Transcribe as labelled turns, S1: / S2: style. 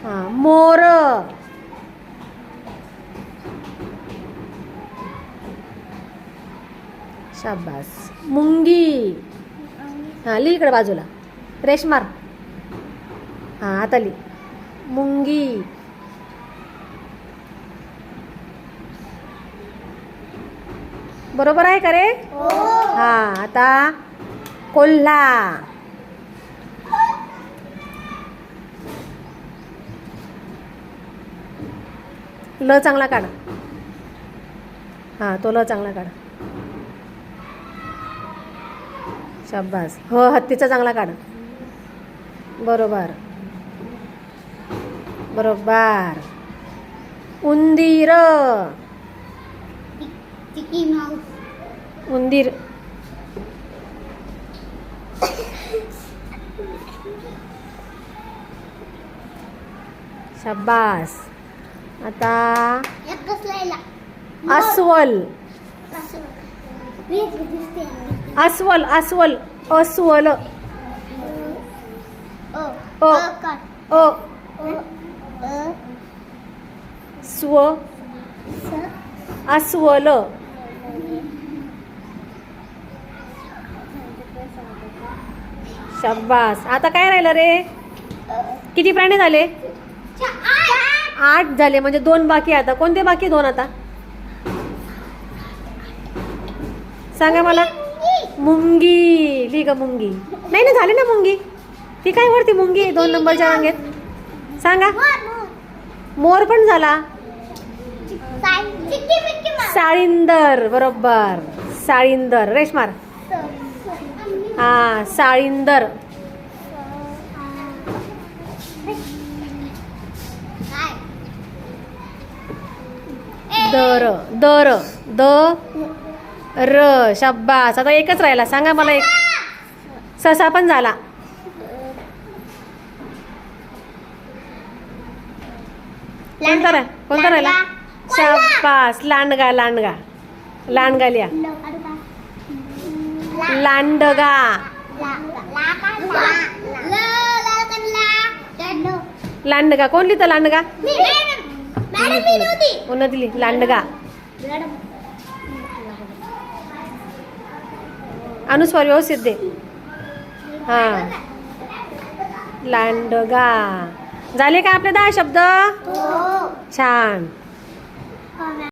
S1: हां, मोर. शाबास. मुंगी. हां, लिही इकडे बाजूला. रेश मार. हां, आता लिही. मुंगी. बरोबर आहे का रे? हां, आता कोल्हा. ल चांगला काढ. हां, तो ल चांगला काढ. शाबास. हो, हत्तीचा चांगला काढ. बरोबर. बरोबर. उंदीर. उंदीर. शाबास. आता अस्वल. अस्वल. अस्वल. अस्वल. अ स्व. अस्वल. शाबास. आता काय राहिलं रे? किती प्राणी झाले? 8 झाले. म्हणजे 2 बाकी. आता कोणते बाकी? 2 आता सांगा मला. मुंगी. लिही का मुंगी. नाही ना, झाली ना मुंगी. ती काय वरती मुंगी 2 नंबरच्या रांगेत. सांगा. मोर पण झाला. साळींदर. बरोबर. साळींदर. रेशमार. हा, साळींदर. दर. दर. द र. शाबास. आता एकच राहिला. सांगा मला एक. ससा पण झाला. कोणता राहिला? शाबास. लांडगा. लांडगा. लांडगा लिहा. लांडगा. लांडगा. कोण लिहितं लांडगा? उन्नती लिही. लांडगा. अनुस्वार व्यवस्थित दे. हां, लांडगा. झाले का आपले 10 शब्द? छान.